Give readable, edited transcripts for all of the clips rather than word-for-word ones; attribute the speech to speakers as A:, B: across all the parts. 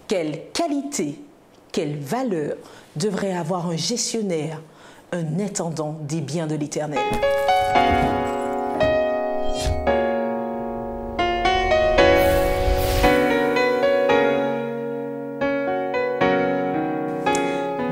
A: Quelle qualité, quelle valeur devrait avoir un gestionnaire, un intendant des biens de l'Éternel?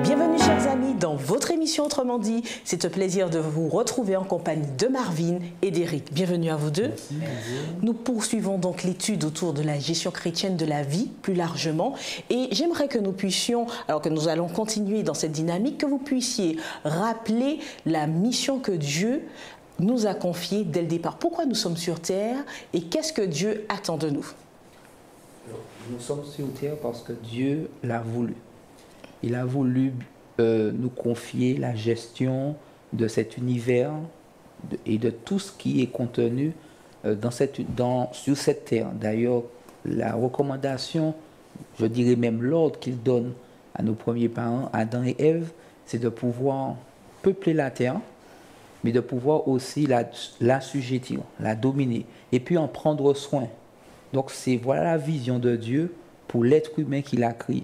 A: Bienvenue chers amis dans votre émission Autrement dit. C'est un plaisir de vous retrouver en compagnie de Marvin et d'Éric. Bienvenue à vous deux.
B: Merci.
A: Nous poursuivons donc l'étude autour de la gestion chrétienne de la vie plus largement et j'aimerais que nous puissions, alors que nous allons continuer dans cette dynamique, que vous puissiez rappeler la mission que Dieu nous a confiée dès le départ. Pourquoi nous sommes sur terre et qu'est-ce que Dieu attend de nous?
B: Nous sommes sur terre parce que Dieu l'a voulu. Il a voulu nous confier la gestion de cet univers et de tout ce qui est contenu sur cette terre. D'ailleurs, la recommandation, je dirais même l'ordre qu'il donne à nos premiers parents, Adam et Ève, c'est de pouvoir peupler la terre, mais de pouvoir aussi l'assujettir, la dominer, et puis en prendre soin. Donc voilà la vision de Dieu pour l'être humain qu'il a créé.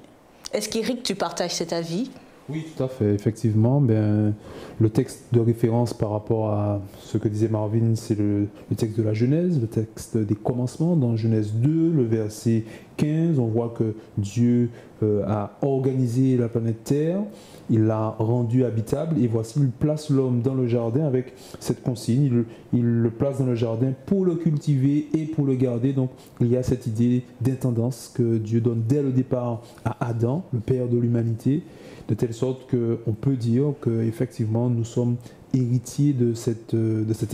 A: Est-ce qu'Éric, tu partages cet avis?
C: Oui, tout à fait. Effectivement, le texte de référence par rapport à ce que disait Marvin, c'est le texte de la Genèse, le texte des commencements. Dans Genèse 2, le verset 15, on voit que Dieu a organisé la planète Terre, il l'a rendue habitable et voici, il place l'homme dans le jardin avec cette consigne. Il le place dans le jardin pour le cultiver et pour le garder. Donc, il y a cette idée d'intendance que Dieu donne dès le départ à Adam, le père de l'humanité, de telle sorte qu'on peut dire qu'effectivement nous sommes héritiers de cette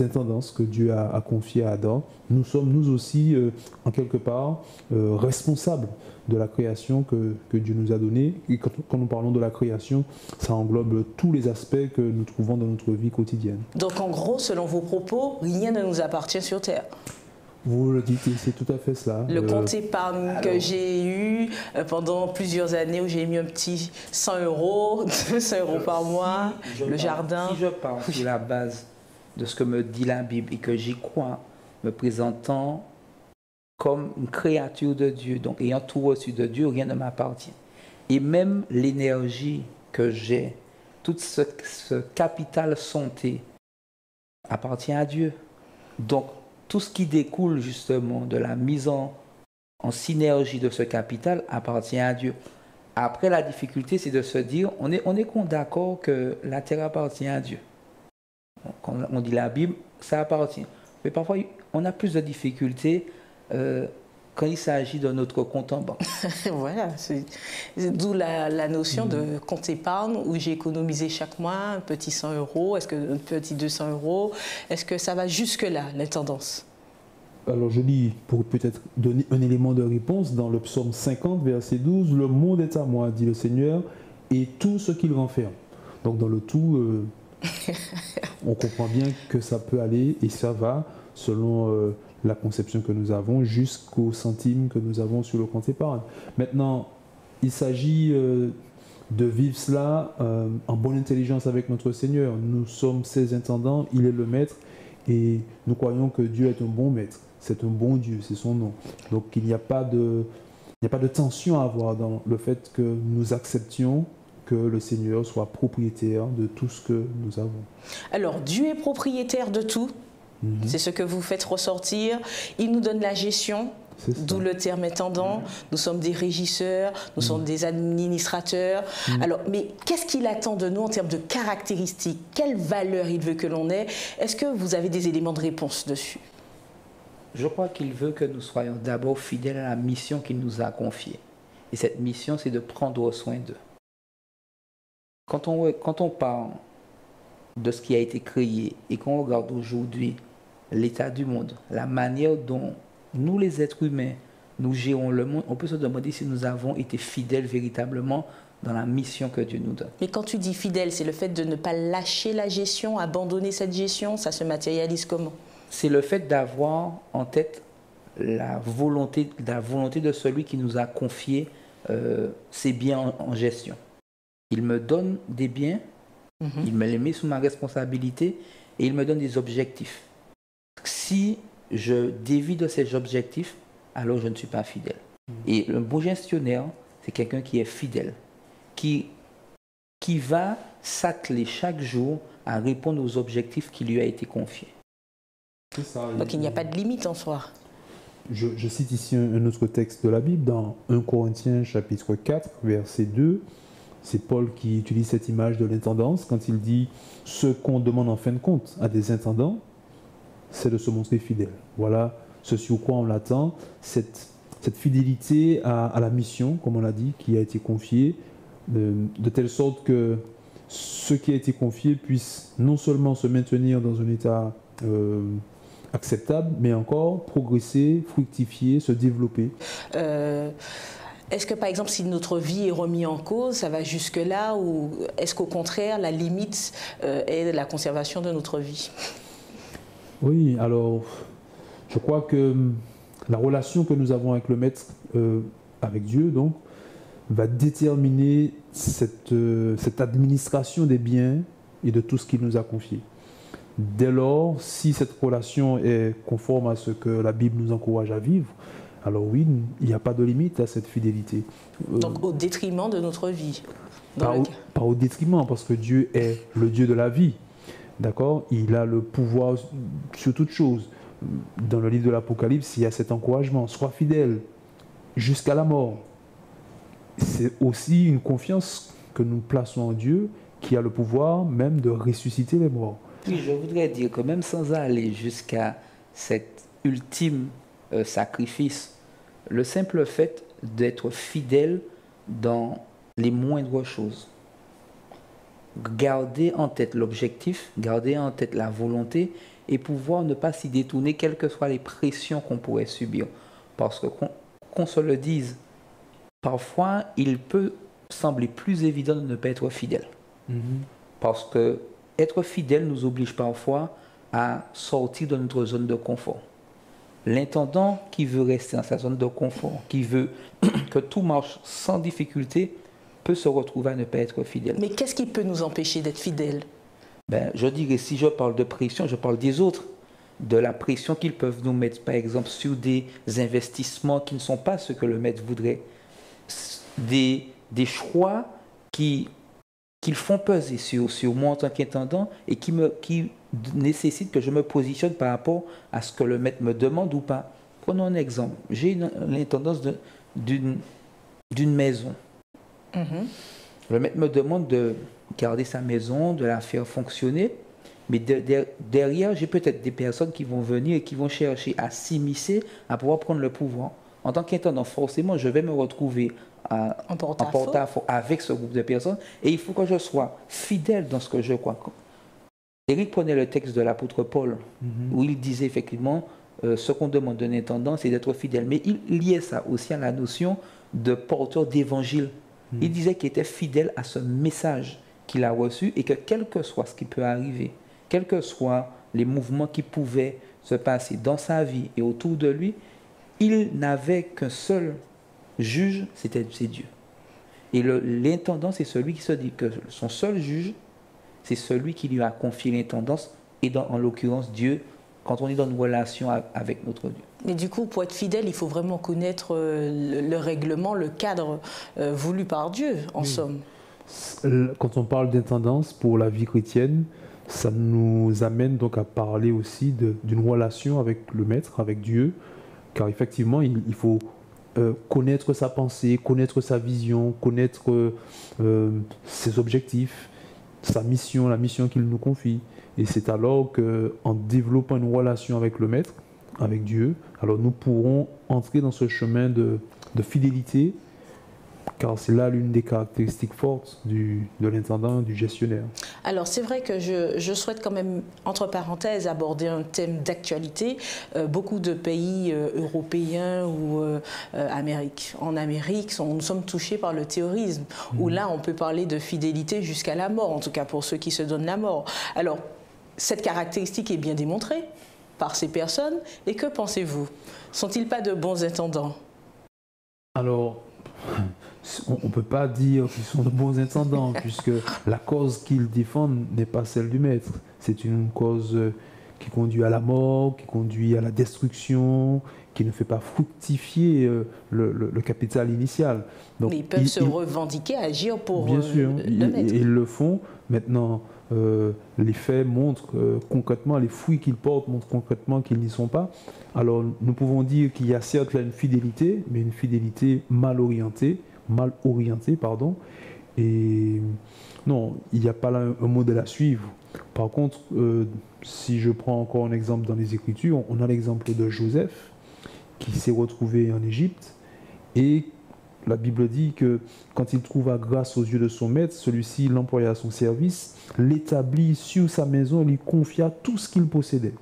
C: intendance que Dieu a confiée à Adam. Nous sommes nous aussi, en quelque part, responsables de la création que Dieu nous a donnée. Et quand nous parlons de la création, ça englobe tous les aspects que nous trouvons dans notre vie quotidienne.
A: Donc en gros, selon vos propos, rien ne nous appartient sur terre.
C: Vous le dites, c'est tout à fait cela.
A: Le compte épargne que j'ai eu pendant plusieurs années où j'ai mis un petit 100 €, 200 € par mois, le jardin.
B: Si je pars sur la base de ce que me dit la Bible et que j'y crois, me présentant comme une créature de Dieu, donc ayant tout reçu de Dieu, rien ne m'appartient. Et même l'énergie que j'ai, tout ce capital santé appartient à Dieu. Donc, tout ce qui découle justement de la mise en synergie de ce capital appartient à Dieu. Après, la difficulté, c'est de se dire, on est d'accord que la terre appartient à Dieu. Quand on dit la Bible, ça appartient. Mais parfois, on a plus de difficultés quand il s'agit de notre compte en banque.
A: Voilà, c'est d'où la notion de compte épargne où j'ai économisé chaque mois un petit 100 €, un petit 200 €. Est-ce que ça va jusque-là, l'intendance?
C: Alors je lis pour peut-être donner un élément de réponse dans le psaume 50, verset 12, « Le monde est à moi, dit le Seigneur, et tout ce qu'il renferme. » Donc dans le tout, on comprend bien que ça peut aller et ça va selon la conception que nous avons jusqu'au centime que nous avons sur le compte épargne. Maintenant, il s'agit de vivre cela en bonne intelligence avec notre Seigneur. Nous sommes ses intendants, il est le maître et nous croyons que Dieu est un bon maître. C'est un bon Dieu, c'est son nom. Donc il n'y a pas de tension à avoir dans le fait que nous acceptions que le Seigneur soit propriétaire de tout ce que nous avons.
A: Alors, Dieu est propriétaire de tout. C'est ce que vous faites ressortir. Il nous donne la gestion, d'où le terme intendant. Nous sommes des régisseurs, nous sommes des administrateurs. Alors, mais qu'est-ce qu'il attend de nous en termes de caractéristiques? Quelle valeur il veut que l'on ait? Est-ce que vous avez des éléments de réponse dessus?
B: Je crois qu'il veut que nous soyons d'abord fidèles à la mission qu'il nous a confiée. Et cette mission, c'est de prendre soin d'eux. Quand on parle de ce qui a été créé et qu'on regarde aujourd'hui l'état du monde, la manière dont nous, les êtres humains, nous gérons le monde, on peut se demander si nous avons été fidèles véritablement dans la mission que Dieu nous donne.
A: Mais quand tu dis fidèle, c'est le fait de ne pas lâcher la gestion, abandonner cette gestion, ça se matérialise comment?
B: C'est le fait d'avoir en tête la volonté de celui qui nous a confié ses biens en gestion. Il me donne des biens, il me les met sous ma responsabilité et il me donne des objectifs. Si je dévie de ces objectifs, alors je ne suis pas fidèle. Et le bon gestionnaire, c'est quelqu'un qui est fidèle, qui va s'atteler chaque jour à répondre aux objectifs qui lui a été confiés.
A: Donc il n'y a pas de limite en soi.
C: Je cite ici un autre texte de la Bible, dans 1 Corinthiens chapitre 4, verset 2. C'est Paul qui utilise cette image de l'intendance quand il dit « Ce qu'on demande en fin de compte à des intendants, c'est de se montrer fidèle. » Voilà ce sur quoi on l'attend, cette fidélité à la mission, comme on l'a dit, qui a été confiée, de telle sorte que ce qui a été confié puisse non seulement se maintenir dans un état acceptable, mais encore progresser, fructifier, se développer.
A: Est-ce que, par exemple, si notre vie est remise en cause, ça va jusque-là, ou est-ce qu'au contraire, la limite est la conservation de notre vie? Oui,
C: alors, je crois que la relation que nous avons avec le Maître, avec Dieu, donc, va déterminer cette administration des biens et de tout ce qu'il nous a confié. Dès lors, si cette relation est conforme à ce que la Bible nous encourage à vivre, alors oui, il n'y a pas de limite à cette fidélité.
A: Donc au détriment de notre vie.
C: Pas au détriment, parce que Dieu est le Dieu de la vie. D'accord? Il a le pouvoir sur toute chose. Dans le livre de l'Apocalypse, il y a cet encouragement. Sois fidèle jusqu'à la mort. C'est aussi une confiance que nous plaçons en Dieu, qui a le pouvoir même de ressusciter les morts.
B: Oui, je voudrais dire que même sans aller jusqu'à cet ultime sacrifice, le simple fait d'être fidèle dans les moindres choses, garder en tête l'objectif, garder en tête la volonté et pouvoir ne pas s'y détourner, quelles que soient les pressions qu'on pourrait subir. Parce que qu'on se le dise, parfois il peut sembler plus évident de ne pas être fidèle. Parce que être fidèle nous oblige parfois à sortir de notre zone de confort. L'intendant qui veut rester dans sa zone de confort, qui veut que tout marche sans difficulté, peut se retrouver à ne pas être fidèle.
A: Mais qu'est-ce qui peut nous empêcher d'être fidèles?
B: Je dirais, si je parle de pression, je parle des autres, de la pression qu'ils peuvent nous mettre, par exemple, sur des investissements qui ne sont pas ce que le maître voudrait, des choix qu'ils font peser sur moi en tant qu'intendant et qui nécessitent que je me positionne par rapport à ce que le maître me demande ou pas. Prenons un exemple. J'ai l'intendance d'une maison. Le maître me demande de garder sa maison, de la faire fonctionner, mais derrière, j'ai peut-être des personnes qui vont venir et qui vont chercher à s'immiscer, à pouvoir prendre le pouvoir. En tant qu'intendant, forcément, je vais me retrouver en porte-à-faux avec ce groupe de personnes et il faut que je sois fidèle dans ce que je crois. Éric prenait le texte de l'apôtre Paul où il disait effectivement ce qu'on demande d'un intendant, c'est d'être fidèle. Mais il liait ça aussi à la notion de porteur d'évangile. Il disait qu'il était fidèle à ce message qu'il a reçu et que quel que soit ce qui peut arriver, quels que soient les mouvements qui pouvaient se passer dans sa vie et autour de lui, il n'avait qu'un seul juge, c'est Dieu. Et l'intendant, c'est celui qui se dit que son seul juge, c'est celui qui lui a confié l'intendance, et en l'occurrence Dieu, quand on est dans une relation avec notre Dieu.
A: Mais du coup, pour être fidèle, il faut vraiment connaître le règlement, le cadre voulu par Dieu, en somme.
C: Quand on parle d'intendance pour la vie chrétienne, ça nous amène donc à parler aussi d'une relation avec le Maître, avec Dieu, car effectivement, il faut connaître sa pensée, connaître sa vision, connaître ses objectifs, sa mission, la mission qu'il nous confie. Et c'est alors qu'en développant une relation avec le Maître, avec Dieu, alors nous pourrons entrer dans ce chemin de fidélité, car c'est là l'une des caractéristiques fortes de l'intendant, du gestionnaire.
A: Alors c'est vrai que je souhaite quand même, entre parenthèses, aborder un thème d'actualité. Beaucoup de pays européens ou en Amérique, nous sommes touchés par le terrorisme, où là on peut parler de fidélité jusqu'à la mort, en tout cas pour ceux qui se donnent la mort. Alors cette caractéristique est bien démontrée par ces personnes, et que pensez-vous? Sont-ils pas de bons intendants?
C: Alors, on ne peut pas dire qu'ils sont de bons intendants, puisque la cause qu'ils défendent n'est pas celle du Maître. C'est une cause qui conduit à la mort, qui conduit à la destruction, qui ne fait pas fructifier le capital initial.
A: Donc, mais ils peuvent se revendiquer, agir pour
C: bien sûr,
A: le mettre.
C: Ils le font. Maintenant, les faits montrent concrètement, les fruits qu'ils portent montrent concrètement qu'ils n'y sont pas. Alors, nous pouvons dire qu'il y a certes là une fidélité, mais une fidélité mal orientée, pardon. Et non, il n'y a pas là un modèle à suivre. Par contre, si je prends encore un exemple dans les Écritures, on a l'exemple de Joseph qui s'est retrouvé en Égypte et la Bible dit que quand il trouva grâce aux yeux de son maître, celui-ci l'employa à son service, l'établit sur sa maison et lui confia tout ce qu'il possédait.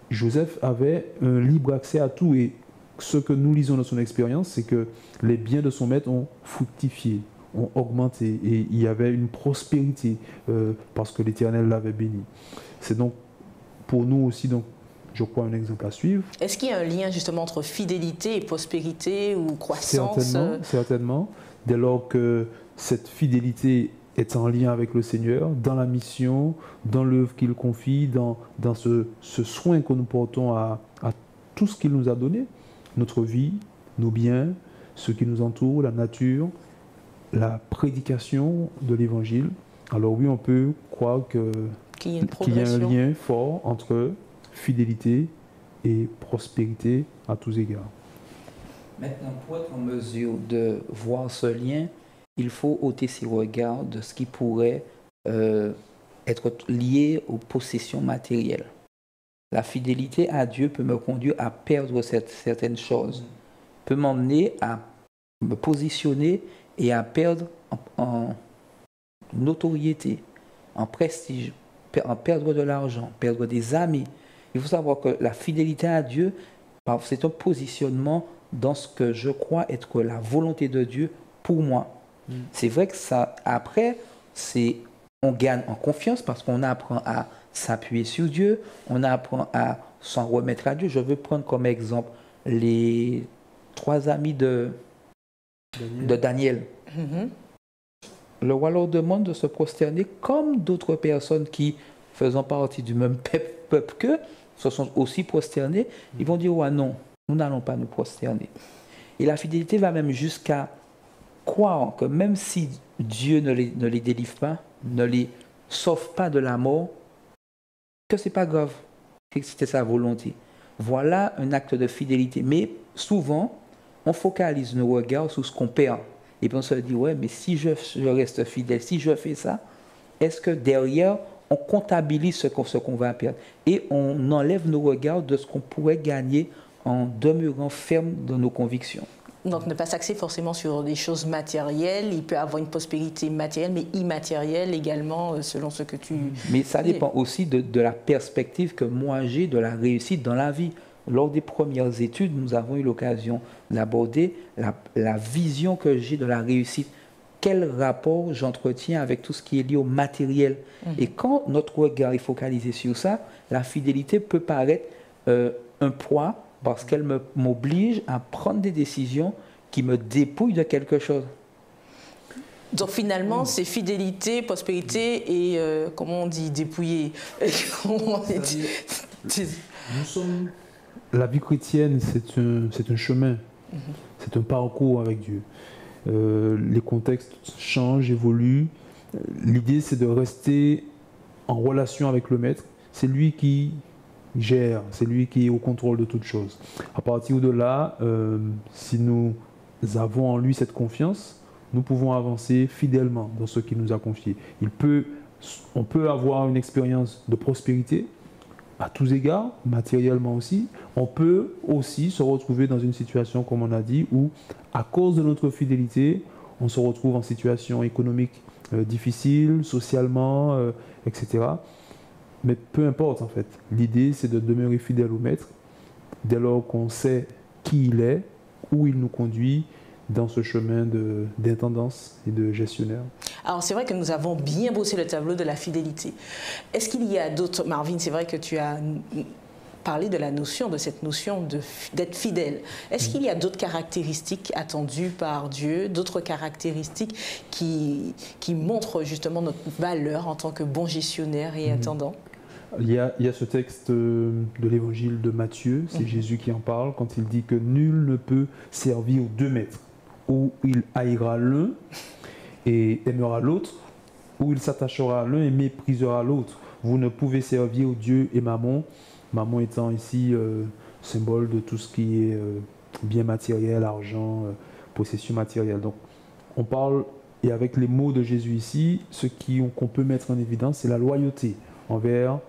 C: Joseph avait un libre accès à tout et ce que nous lisons dans son expérience, c'est que les biens de son maître ont fructifié, ont augmenté et il y avait une prospérité parce que l'Éternel l'avait béni. C'est donc pour nous aussi, donc, je crois, un exemple à suivre.
A: Est-ce qu'il y a un lien justement entre fidélité et prospérité ou croissance?
C: Certainement. Dès lors que cette fidélité est en lien avec le Seigneur, dans la mission, dans l'œuvre qu'il confie, dans ce soin que nous portons à tout ce qu'il nous a donné, notre vie, nos biens, ce qui nous entoure, la nature, la prédication de l'Évangile. Alors oui, on peut croire qu'il y a un lien fort entre fidélité et prospérité à tous égards.
B: Maintenant, pour être en mesure de voir ce lien, il faut ôter ses regards de ce qui pourrait être lié aux possessions matérielles. La fidélité à Dieu peut me conduire à perdre certaines choses, peut m'emmener à me positionner et à perdre en notoriété, en prestige, en perdre de l'argent, perdre des amis. Il faut savoir que la fidélité à Dieu, c'est un positionnement dans ce que je crois être la volonté de Dieu pour moi. C'est vrai que ça, après, on gagne en confiance parce qu'on apprend à s'appuyer sur Dieu, on apprend à s'en remettre à Dieu. Je veux prendre comme exemple les 3 amis de Daniel. Le roi leur demande de se prosterner comme d'autres personnes qui, faisant partie du même peuple qu'eux, se sont aussi prosternés. Ils vont dire, ouais, non, nous n'allons pas nous prosterner. Et la fidélité va même jusqu'à croire que même si Dieu ne les délivre pas, ne les sauve pas de la mort, que ce n'est pas grave, que c'était sa volonté. Voilà un acte de fidélité. Mais souvent, on focalise nos regards sur ce qu'on perd. Et puis on se dit, ouais, mais si je reste fidèle, si je fais ça, est-ce que derrière, on comptabilise ce qu'on va perdre? Et on enlève nos regards de ce qu'on pourrait gagner en demeurant ferme dans nos convictions.
A: Donc ne pas s'axer forcément sur des choses matérielles. Il peut avoir une prospérité matérielle, mais immatérielle également, selon ce que tu...
B: Mais ça dépend aussi de la perspective que moi j'ai de la réussite dans la vie. Lors des premières études, nous avons eu l'occasion d'aborder la vision que j'ai de la réussite. Quel rapport j'entretiens avec tout ce qui est lié au matériel. Et quand notre regard est focalisé sur ça, la fidélité peut paraître un poids parce qu'elle m'oblige à prendre des décisions qui me dépouillent de quelque chose.
A: Donc finalement, c'est fidélité, prospérité et, comment on dit, dépouiller.
C: La vie chrétienne, c'est un chemin, c'est un parcours avec Dieu. Les contextes changent, évoluent. L'idée, c'est de rester en relation avec le Maître. C'est lui qui gère, c'est lui qui est au contrôle de toutes choses. À partir de là, si nous avons en lui cette confiance, nous pouvons avancer fidèlement dans ce qu'il nous a confié. On peut avoir une expérience de prospérité à tous égards, matériellement aussi. On peut aussi se retrouver dans une situation, comme on a dit, où à cause de notre fidélité, on se retrouve en situation économique difficile, socialement, etc. Mais peu importe en fait. L'idée, c'est de demeurer fidèle au Maître dès lors qu'on sait qui il est, où il nous conduit dans ce chemin d'intendance et de gestionnaire.
A: Alors c'est vrai que nous avons bien bossé le tableau de la fidélité. Est-ce qu'il y a d'autres... Marvin, c'est vrai que tu as parlé de cette notion d'être fidèle. Est-ce qu'il y a d'autres caractéristiques attendues par Dieu, d'autres caractéristiques qui montrent justement notre valeur en tant que bon gestionnaire et intendant?
C: Il y a ce texte de l'évangile de Matthieu, c'est Jésus qui en parle, quand il dit que nul ne peut servir deux maîtres, ou il haïra l'un et aimera l'autre, ou il s'attachera à l'un et méprisera l'autre. Vous ne pouvez servir Dieu et Mammon, Mammon étant ici symbole de tout ce qui est bien matériel, argent, possession matérielle. Donc on parle, et avec les mots de Jésus ici, ce qu'on peut mettre en évidence, c'est la loyauté envers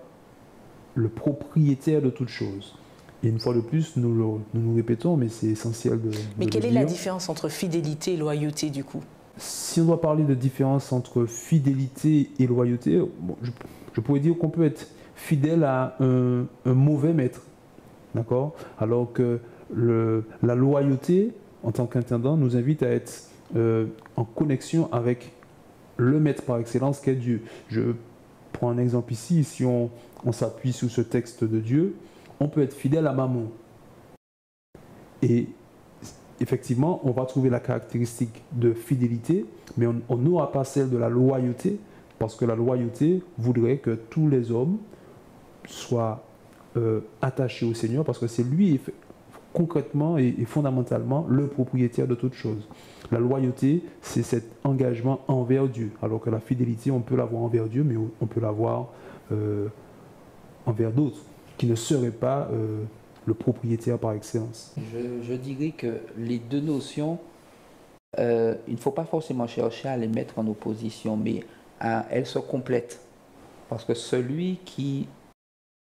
C: le propriétaire de toute chose. Et une fois de plus, nous répétons, mais c'est essentiel de
A: Mais quelle
C: le
A: est
C: dire.
A: la différence entre fidélité et loyauté du coup?
C: Si on doit parler de différence entre fidélité et loyauté, bon, je pourrais dire qu'on peut être fidèle à un mauvais maître, d'accord? Alors que la loyauté, en tant qu'intendant, nous invite à être en connexion avec le maître par excellence qu'est Dieu. Je prends un exemple ici, si on s'appuie sur ce texte de Dieu, on peut être fidèle à Mammon. Et effectivement, on va trouver la caractéristique de fidélité, mais on n'aura pas celle de la loyauté, parce que la loyauté voudrait que tous les hommes soient attachés au Seigneur, parce que c'est lui concrètement et fondamentalement le propriétaire de toute chose. La loyauté, c'est cet engagement envers Dieu, alors que la fidélité, on peut l'avoir envers Dieu, mais on peut l'avoir envers d'autres, qui ne seraient pas le propriétaire par excellence.
B: Je dirais que les deux notions, il ne faut pas forcément chercher à les mettre en opposition, mais elles se complètent. Parce que celui qui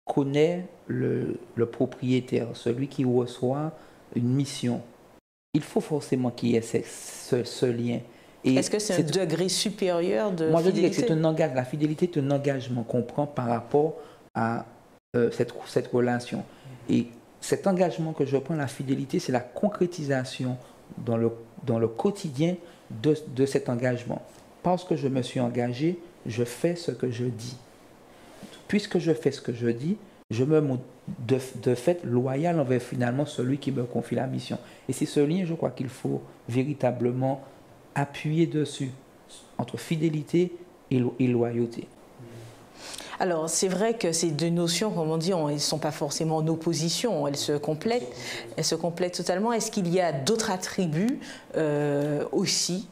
B: connaît le propriétaire, celui qui reçoit une mission, il faut forcément qu'il y ait ce lien.
A: Est-ce que c'est un degré supérieur de
B: moi,
A: fidélité?
B: je dirais que c'est un engagement. La fidélité est un engagement qu'on prend par rapport à cette relation. Et cet engagement que je prends, la fidélité, c'est la concrétisation dans le quotidien de cet engagement. Parce que je me suis engagé, je fais ce que je dis. Puisque je fais ce que je dis, je me montre de fait loyal envers finalement celui qui me confie la mission. Et c'est ce lien, je crois qu'il faut véritablement appuyer dessus, entre fidélité et loyauté.
A: Alors, c'est vrai que ces deux notions, comme on dit, elles ne sont pas forcément en opposition, elles se complètent totalement. Est-ce qu'il y a d'autres attributs aussi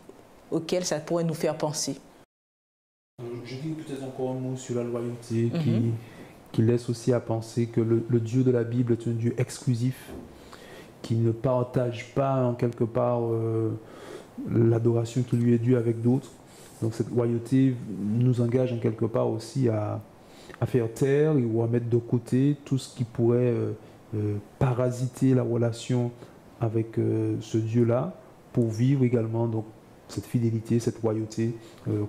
A: auxquels ça pourrait nous faire penser?
C: Je dis peut-être encore un mot sur la loyauté qui laisse aussi à penser que le Dieu de la Bible est un Dieu exclusif, qui ne partage pas en quelque part l'adoration qui lui est due avec d'autres. Donc cette loyauté nous engage en quelque part aussi à faire taire ou à mettre de côté tout ce qui pourrait parasiter la relation avec ce Dieu-là pour vivre également donc, cette fidélité, cette loyauté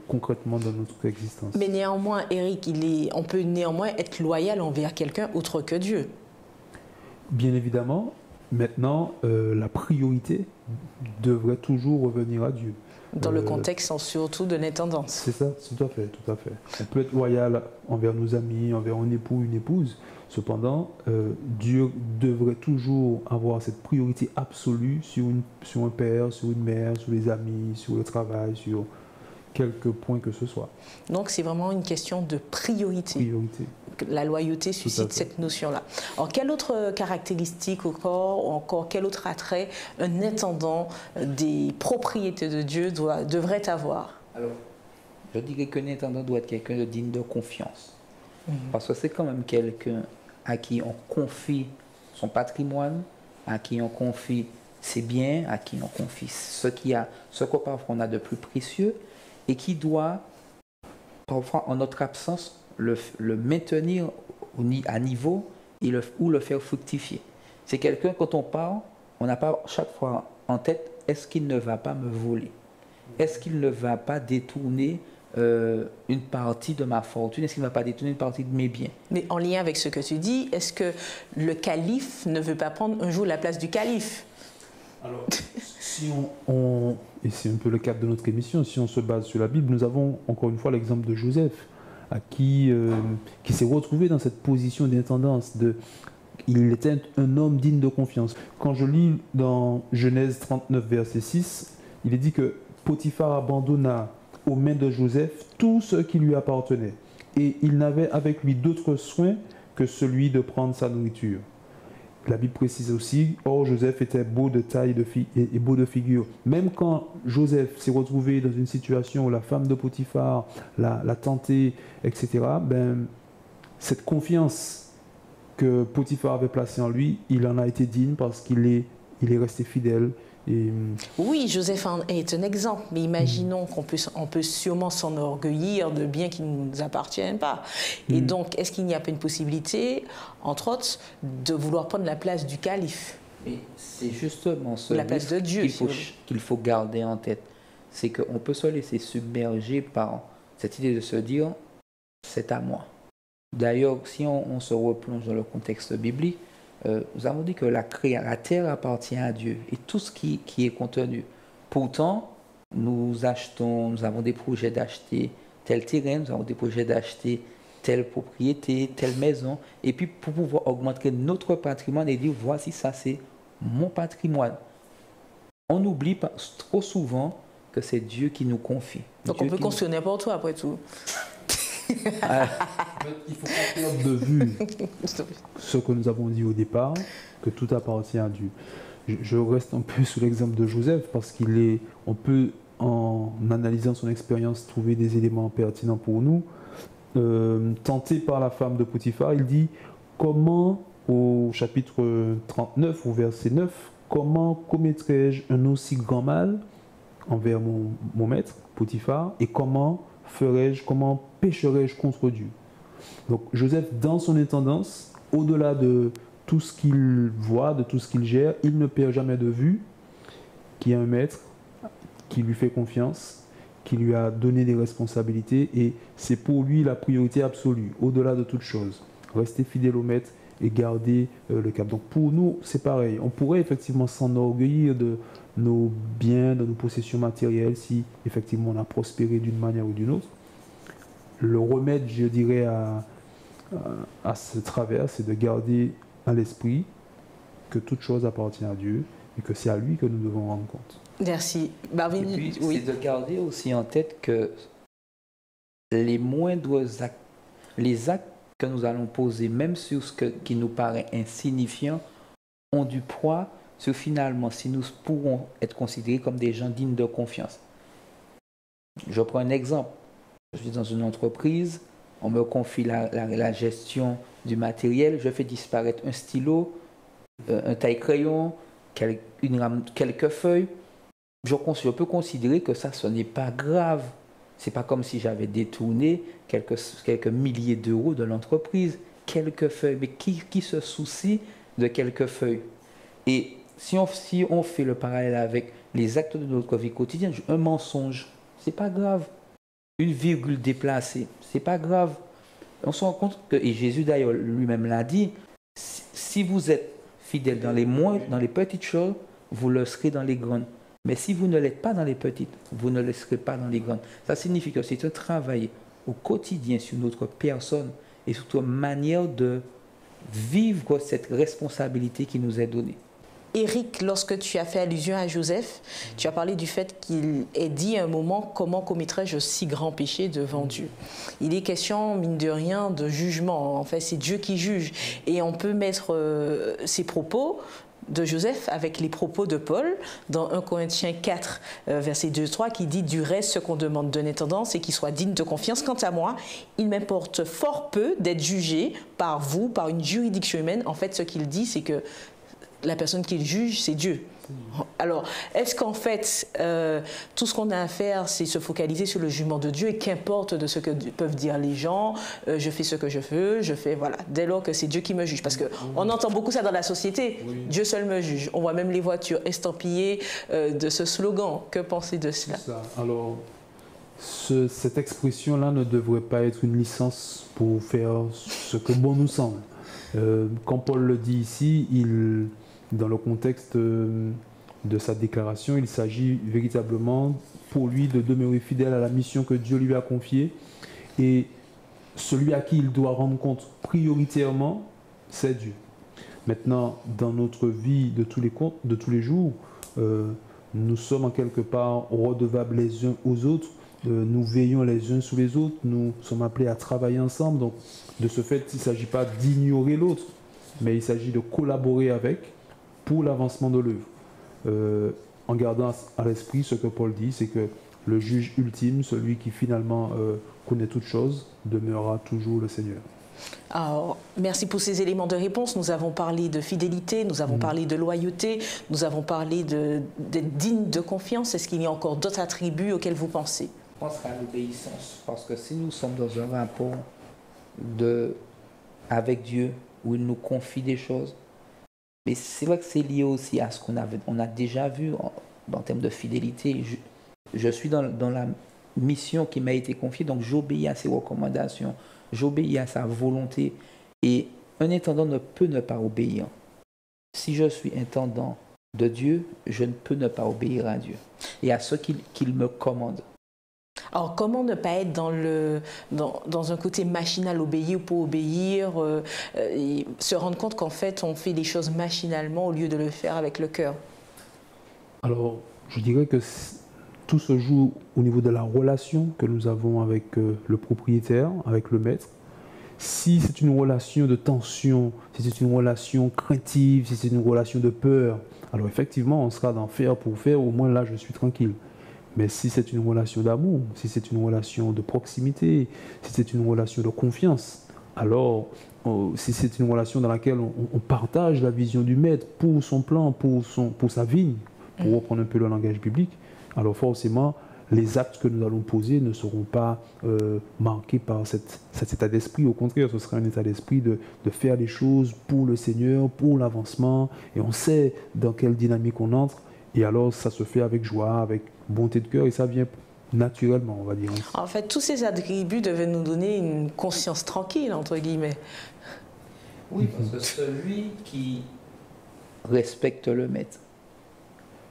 C: concrètement dans notre existence.
A: Mais néanmoins, Eric, on peut néanmoins être loyal envers quelqu'un autre que Dieu. Bien
C: évidemment, maintenant, la priorité devrait toujours revenir à Dieu.
A: Dans le contexte surtout de l'intendance.
C: C'est ça, tout à fait. On peut être loyal envers nos amis, envers un époux, une épouse. Cependant, Dieu devrait toujours avoir cette priorité absolue sur un père, sur une mère, sur les amis, sur le travail, sur quelque point que ce soit.
A: Donc c'est vraiment une question de priorité. La loyauté suscite cette notion-là. Alors quelle autre caractéristique ou encore quel autre attrait un intendant des propriétés de Dieu devrait avoir?
B: Alors, je dirais qu'un intendant doit être quelqu'un de digne de confiance. Parce que c'est quand même quelqu'un à qui on confie son patrimoine, à qui on confie ses biens, à qui on confie ce que parfois on a de plus précieux, et qui doit, parfois en notre absence, le maintenir à niveau ou le faire fructifier. C'est quelqu'un, quand on parle, on n'a pas chaque fois en tête, est-ce qu'il ne va pas me voler? Est-ce qu'il ne va pas détourner une partie de ma fortune? Est-ce qu'il ne va pas détourner une partie de mes biens?
A: Mais en lien avec ce que tu dis, est-ce que le calife ne veut pas prendre un jour la place du calife?
C: Alors, si et c'est un peu le cadre de notre émission, si on se base sur la Bible, nous avons encore une fois l'exemple de Joseph, qui s'est retrouvé dans cette position d'intendance. Il était un homme digne de confiance. Quand je lis dans Genèse 39, verset 6, il est dit que Potiphar abandonna aux mains de Joseph tout ce qui lui appartenait. et il n'avait avec lui d'autre soin que celui de prendre sa nourriture. La Bible précise aussi, or Joseph était beau de taille et beau de figure. Même quand Joseph s'est retrouvé dans une situation où la femme de Potiphar l'a tenté, etc., ben, cette confiance que Potiphar avait placée en lui, il en a été digne parce qu'il est resté fidèle. Et...
A: Oui, Joseph est un exemple, mais imaginons qu'on peut sûrement s'enorgueillir de biens qui ne nous appartiennent pas. Et donc, est-ce qu'il n'y a pas une possibilité, entre autres, de vouloir prendre la place du calife?
B: Et c'est justement ce
A: la place de Dieu
B: qu'il faut garder en tête. C'est qu'on peut se laisser submerger par cette idée de se dire « c'est à moi ». D'ailleurs, si on se replonge dans le contexte biblique, nous avons dit que la terre appartient à Dieu et tout ce qui est contenu. Pourtant, nous avons des projets d'acheter tel terrain, nous avons des projets d'acheter telle propriété, telle maison, et puis pour pouvoir augmenter notre patrimoine et dire voici ça c'est mon patrimoine. On oublie trop souvent que c'est Dieu qui nous confie.
A: Donc on peut construire n'importe quoi après tout.
C: Il faut pas perdre de vue ce que nous avons dit au départ, que tout appartient à Dieu. Je reste un peu sur l'exemple de Joseph parce on peut, en analysant son expérience, trouver des éléments pertinents pour nous. Tenté par la femme de Potiphar, il dit comment, au chapitre 39, au verset 9, comment commettrai-je un aussi grand mal envers mon maître, Potiphar, et comment pécherai-je contre Dieu? Donc Joseph, dans son intendance, au-delà de tout ce qu'il voit, de tout ce qu'il gère, il ne perd jamais de vue qu'il y a un maître qui lui fait confiance, qui lui a donné des responsabilités, et c'est pour lui la priorité absolue, au-delà de toute chose. Rester fidèle au maître et garder le cap. Donc pour nous, c'est pareil. On pourrait effectivement s'enorgueillir de nos biens, de nos possessions matérielles, si effectivement on a prospéré d'une manière ou d'une autre. Le remède, je dirais, à ce travers, c'est de garder à l'esprit que toute chose appartient à Dieu et que c'est à lui que nous devons rendre compte.
A: Merci. Marvin,
B: et puis,
A: oui.
B: C'est de garder aussi en tête que les moindres actes, les actes que nous allons poser, même sur ce qui nous paraît insignifiant, ont du poids sur finalement si nous pourrons être considérés comme des gens dignes de confiance. Je prends un exemple. Je suis dans une entreprise, on me confie la gestion du matériel, je fais disparaître un stylo, un taille-crayon, quelques feuilles. Je peux considérer que ça, ce n'est pas grave. Ce n'est pas comme si j'avais détourné quelques milliers d'euros de l'entreprise, quelques feuilles. Mais qui se soucie de quelques feuilles? Et si on fait le parallèle avec les actes de notre vie quotidienne, un mensonge, ce n'est pas grave. Une virgule déplacée, ce n'est pas grave. On se rend compte que, et Jésus d'ailleurs lui-même l'a dit, si vous êtes fidèle dans les petites choses, vous le serez dans les grandes. Mais si vous ne l'êtes pas dans les petites, vous ne le serez pas dans les grandes. Ça signifie que c'est un travail au quotidien sur notre personne et sur notre manière de vivre cette responsabilité qui nous est donnée.
A: Éric, lorsque tu as fait allusion à Joseph, tu as parlé du fait qu'il ait dit à un moment « Comment commettrai-je si grand péché devant Dieu ?» Il est question, mine de rien, de jugement. En fait, c'est Dieu qui juge. Et on peut mettre ses propos de Joseph avec les propos de Paul dans 1 Corinthiens 4, verset 2-3, qui dit « Du reste, ce qu'on demande d'un intendant, c'est qu'il soit digne de confiance. Quant à moi, il m'importe fort peu d'être jugé par vous, par une juridiction humaine. » En fait, ce qu'il dit, c'est que la personne qu'il juge, c'est Dieu. Alors, est-ce qu'en fait, tout ce qu'on a à faire, c'est se focaliser sur le jugement de Dieu et qu'importe de ce que peuvent dire les gens, je fais ce que je veux, je fais, voilà, dès lors que c'est Dieu qui me juge. Parce qu'on entend beaucoup ça dans la société, oui. Dieu seul me juge. On voit même les voitures estampillées de ce slogan. Que pensez de cela?
C: Alors, cette expression-là ne devrait pas être une licence pour faire ce que bon nous semble. Quand Paul le dit ici, dans le contexte de sa déclaration, il s'agit véritablement pour lui de demeurer fidèle à la mission que Dieu lui a confiée. Et celui à qui il doit rendre compte prioritairement, c'est Dieu. Maintenant, dans notre vie de tous les jours, nous sommes en quelque part redevables les uns aux autres nous veillons les uns sur les autres, nous sommes appelés à travailler ensemble. Donc, de ce fait, il ne s'agit pas d'ignorer l'autre, mais il s'agit de collaborer avec pour l'avancement de l'œuvre. En gardant à l'esprit ce que Paul dit, c'est que le juge ultime, celui qui finalement connaît toutes choses, demeurera toujours le Seigneur.
A: Alors, merci pour ces éléments de réponse. Nous avons parlé de fidélité, nous avons parlé de loyauté, nous avons parlé d'être digne de confiance. Est-ce qu'il y a encore d'autres attributs auxquels vous pensez?
B: Je pense à l'obéissance, parce que si nous sommes dans un rapport avec Dieu, où il nous confie des choses, mais c'est vrai que c'est lié aussi à ce qu'on a déjà vu en termes de fidélité. Je suis dans la mission qui m'a été confiée, donc j'obéis à ses recommandations, j'obéis à sa volonté. Et un intendant ne peut ne pas obéir. Si je suis intendant de Dieu, je ne peux ne pas obéir à Dieu et à ce qu'il me commande.
A: Alors, comment ne pas être dans un côté machinal, obéir pour obéir, et se rendre compte qu'en fait, on fait les choses machinalement au lieu de le faire avec le cœur?
C: Alors, je dirais que tout se joue au niveau de la relation que nous avons avec le propriétaire, avec le maître. Si c'est une relation de tension, si c'est une relation craintive, si c'est une relation de peur, alors effectivement, on sera dans faire pour faire, au moins là, je suis tranquille. Mais si c'est une relation d'amour, si c'est une relation de proximité, si c'est une relation de confiance, alors si c'est une relation dans laquelle on partage la vision du maître pour son plan, pour sa vigne, pour reprendre un peu le langage biblique, alors forcément, les actes que nous allons poser ne seront pas marqués par cet état d'esprit. Au contraire, ce sera un état d'esprit de faire les choses pour le Seigneur, pour l'avancement, et on sait dans quelle dynamique on entre, et alors ça se fait avec joie, avec bonté de cœur, et ça vient naturellement, on va dire.
A: En fait, tous ces attributs devaient nous donner une conscience tranquille, entre guillemets.
B: Oui, parce que celui qui respecte le maître,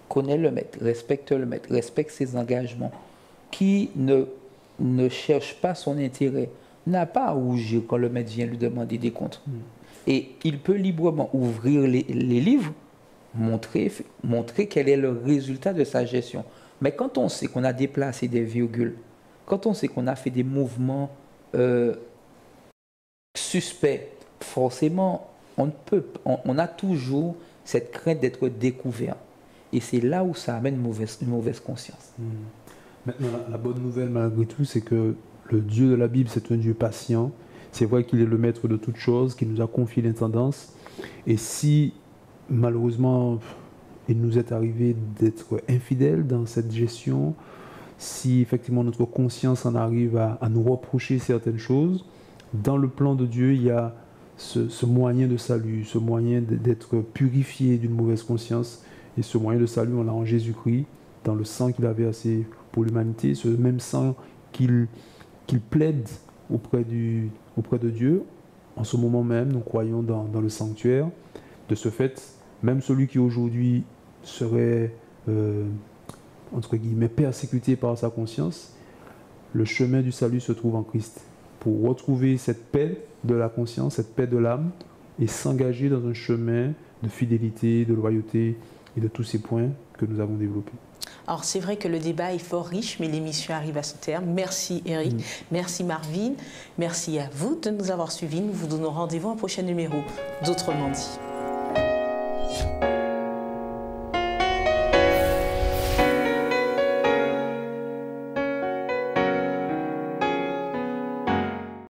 B: connaît le maître, respecte ses engagements, qui ne cherche pas son intérêt, n'a pas à rougir quand le maître vient lui demander des comptes. Et il peut librement ouvrir les livres, montrer quel est le résultat de sa gestion. Mais quand on sait qu'on a déplacé des virgules, quand on sait qu'on a fait des mouvements suspects, forcément, on a toujours cette crainte d'être découvert. Et c'est là où ça amène une mauvaise conscience.
C: Maintenant, la bonne nouvelle, malgré tout, c'est que le Dieu de la Bible, c'est un Dieu patient. C'est vrai qu'il est le maître de toutes choses, qu'il nous a confié l'intendance. Et si, malheureusement, il nous est arrivé d'être infidèles dans cette gestion, si effectivement notre conscience en arrive à nous reprocher certaines choses, dans le plan de Dieu, il y a ce moyen de salut, ce moyen d'être purifié d'une mauvaise conscience. Et ce moyen de salut, on l'a en Jésus-Christ, dans le sang qu'il a versé pour l'humanité, ce même sang qu'il plaide auprès de Dieu. En ce moment même, nous croyons dans le sanctuaire. De ce fait, même celui qui aujourd'hui serait, entre guillemets, persécuté par sa conscience, le chemin du salut se trouve en Christ. Pour retrouver cette paix de la conscience, cette paix de l'âme, et s'engager dans un chemin de fidélité, de loyauté, et de tous ces points que nous avons développés.
A: Alors c'est vrai que le débat est fort riche, mais l'émission arrive à son terme. Merci Eric, merci Marvin, merci à vous de nous avoir suivis. Nous vous donnons rendez-vous à un prochain numéro d'Autrement dit.